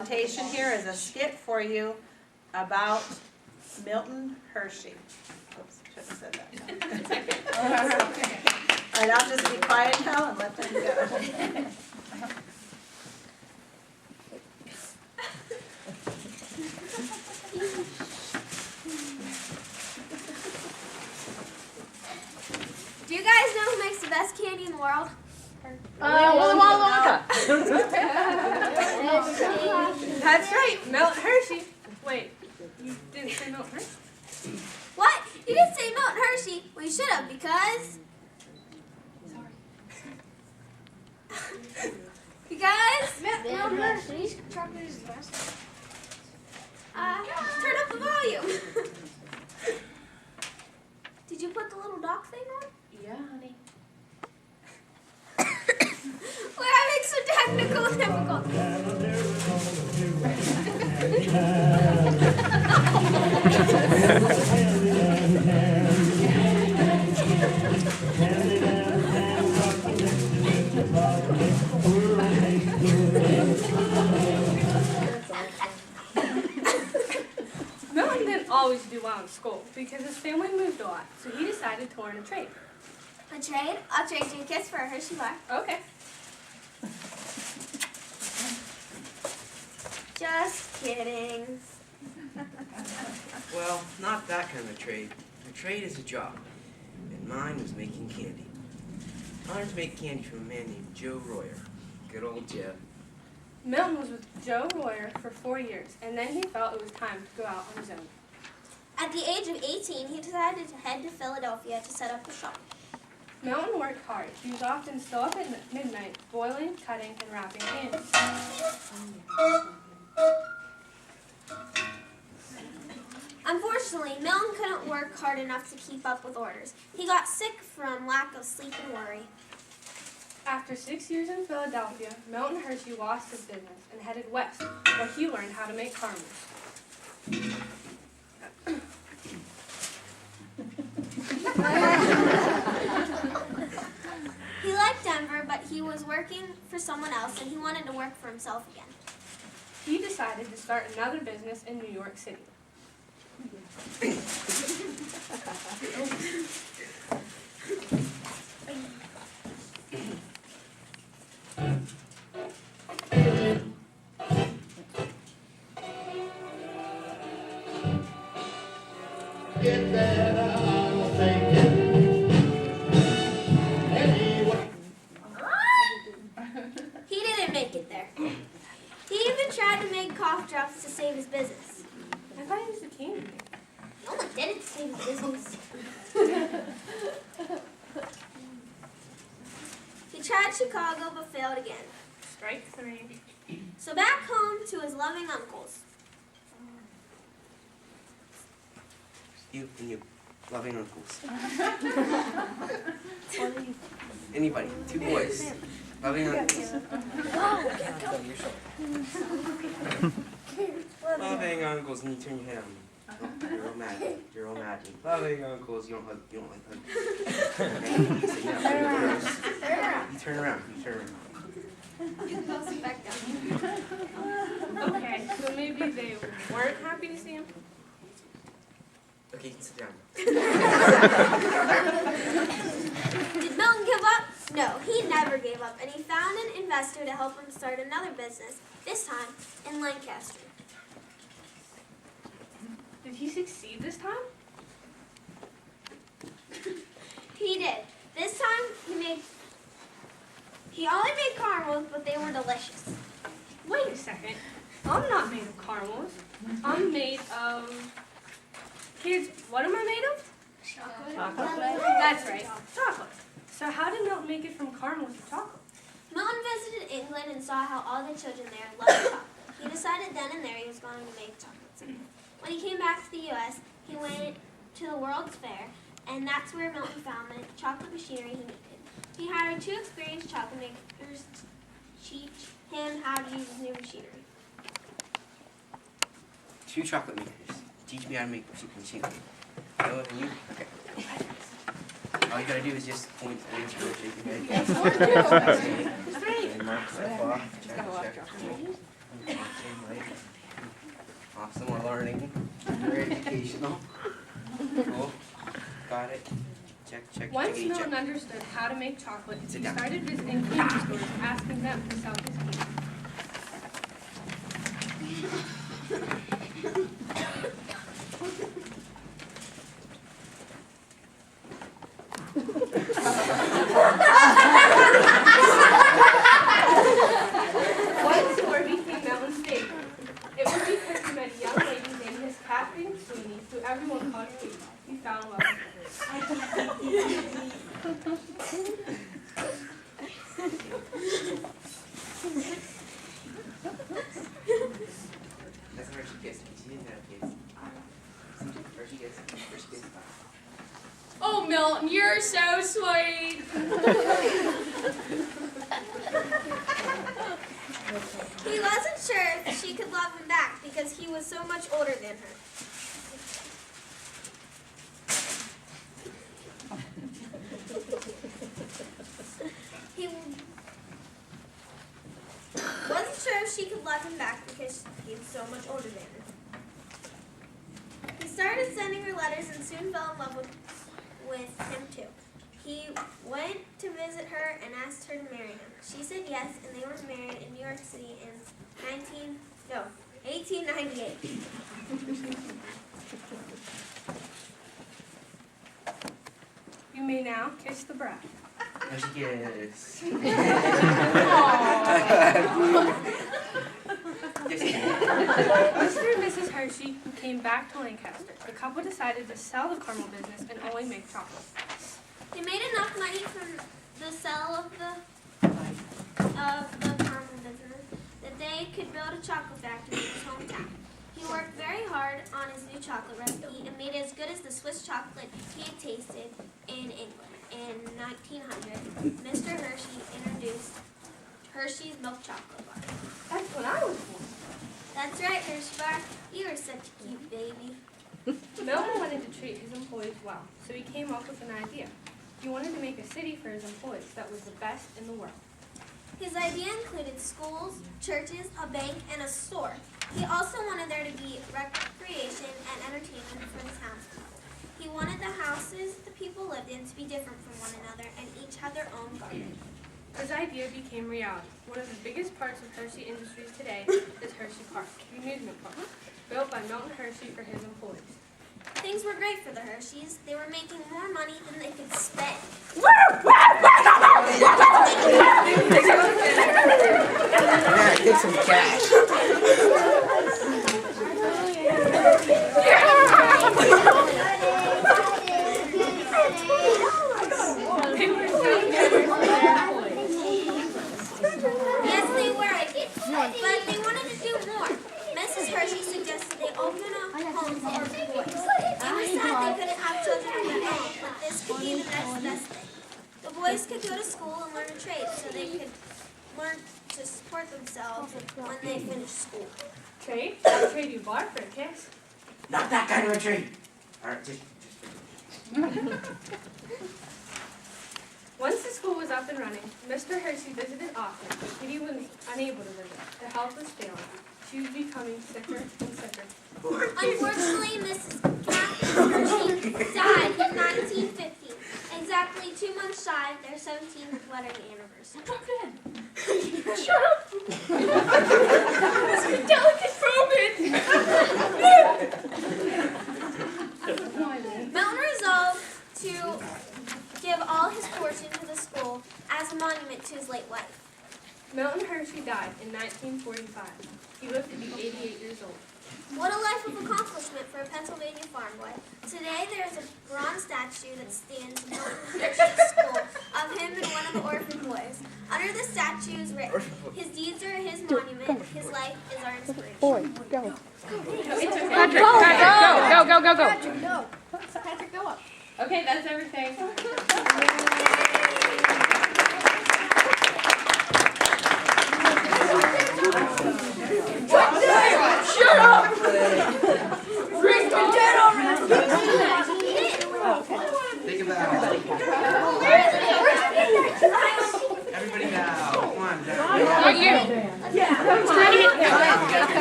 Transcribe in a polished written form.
presentation here is a skit for you about Milton Hershey. Oops, shouldn't have said that. All right, I'll just be quiet now and let them go. Do you guys know who makes the best candy in the world? Willy Wonka. That's right, Milton Hershey. Wait, you didn't say Milton Hershey? What? You didn't say Milton Hershey. Well, you should have, because... Because... Milton Hershey's chocolate is the best. Turn up the volume. Did you put the little dock thing on? Yeah, honey. We're having some technical Milton didn't always do well in school because his family moved a lot, so he decided to learn a trade. A trade? I'll trade you a kiss for a Hershey bar. Okay. Just kidding. Well, not that kind of trade. A trade is a job, and mine was making candy. I learned to make candy from a man named Joe Royer. Good old Joe. Milton was with Joe Royer for 4 years, and then he felt it was time to go out on his own. At the age of 18, he decided to head to Philadelphia to set up a shop. Milton worked hard. He was often still up at midnight, boiling, cutting, and wrapping candy. Unfortunately, Milton couldn't work hard enough to keep up with orders. He got sick from lack of sleep and worry. After 6 years in Philadelphia, Milton Hershey lost his business and headed west, where he learned how to make caramels. He liked Denver, but he was working for someone else, and he wanted to work for himself again. He decided to start another business in New York City. Get that I'm thinking. Anyway. He didn't make it there. He even tried to make cough drops to save his business. I thought he was a candy man. He only did it to save his business. He tried Chicago, but failed again. Strike 3. So back home to his loving uncles. You and your loving uncles. Anybody, 2 boys. Loving uncles. Loving uncles, and you turn your head on me. Oh, you're romantic. You're romantic. Loving uncles, you don't like hugs. Okay? You say, yeah, you turn around. You turn around. Back down. Okay, so maybe they weren't happy to see him? Okay, you can sit down. Did Milton give up? No, he never gave up, and he found an investor to help him start another business, this time in Lancaster. Did he succeed this time? He did. This time he only made caramels, but they were delicious. Wait a second. I'm not made of caramels. I'm made of... Kids, what am I made of? Chocolate. That's right, chocolate. So how did Milton make it from caramels to chocolate? Milton visited England and saw how all the children there loved chocolate. He decided then and there he was going to make chocolate someday. When he came back to the U.S., he went to the World's Fair, and that's where Milton found the chocolate machinery he needed. He hired 2 experienced chocolate makers to teach him how to use his new machinery. 2 chocolate makers. Teach me how to make machinery. Oh, and you? Okay. All you gotta do is just point and shake your head. That's what And mark stuff off. Check. Same way. Some more learning. Very educational. Cool. Got it. Check. Once checkity, Milton check. understood how to make chocolate, he Sit down. started visiting candy stores, asking them to sell his candy. One store became Milton's favorite. It was because he met a young lady named Miss Catherine Sweeney, who everyone called Kate. He fell in love with her. That's where she gets. She didn't have kids. Where she gets. Oh, Milton, you're so sweet. He wasn't sure if she could love him back because he was so much older than her. He wasn't sure if she could love him back because he was so much older than her. He started sending her letters and soon fell in love with him too. He went to visit her and asked her to marry him. She said yes, and they were married in New York City in 1898. You may now kiss the bride. Where she gets. Mr. and Mrs. Hershey came back to Lancaster. The couple decided to sell the caramel business and only make chocolate. They made enough money from the sale of the caramel business that they could build a chocolate factory in his hometown. He worked very hard on his new chocolate recipe and made it as good as the Swiss chocolate he had tasted in England. In 1900, Mr. Hershey introduced Hershey's milk chocolate bar. That's when I was born. That's right, Hershey bar. You are such a cute baby. Milton wanted to treat his employees well, so he came up with an idea. He wanted to make a city for his employees that was the best in the world. His idea included schools, churches, a bank, and a store. He also wanted there to be recreation and entertainment for the townspeople. He wanted the houses the people lived in to be different from one another and each had their own garden. His idea became reality. One of the biggest parts of Hershey Industries today is Hershey Park, the amusement park, built by Milton Hershey for his employees. Things were great for the Hersheys. They were making more money than they could spend. Yeah, get some cash. They were taking care of their employees. Yes, they were. But they wanted to do more. Mrs. Hershey suggested they open a home for orphan boys. They were sad they couldn't have children of their own, but this could be the next best thing. The boys could go to school and learn a trade so they could learn to support themselves when they finished school. Trade? I'll trade you bar for a kiss. Not that kind of a tree. All right, just. Once the school was up and running, Mr. Hershey visited often, but Kitty was unable to visit. Her health was failing. She was becoming sicker and sicker. Unfortunately, Mrs. Catherine Hershey died in 1950, exactly 2 months shy of their 17th wedding anniversary. Shut up. Delicate Milton resolved to give all his fortune to the school as a monument to his late wife. Milton Hershey died in 1945. He lived to be 88 years old. What a life of accomplishment for a Pennsylvania farm boy. Today there is a bronze statue that stands in Milton Hershey's school of him and one of the orphan boys. Under the statue is written, his deeds are his monument, his life is our inspiration. Boy, go. Patrick, Go, go, go, go, go. Patrick, go. Patrick, go up. Okay, that's everything. What?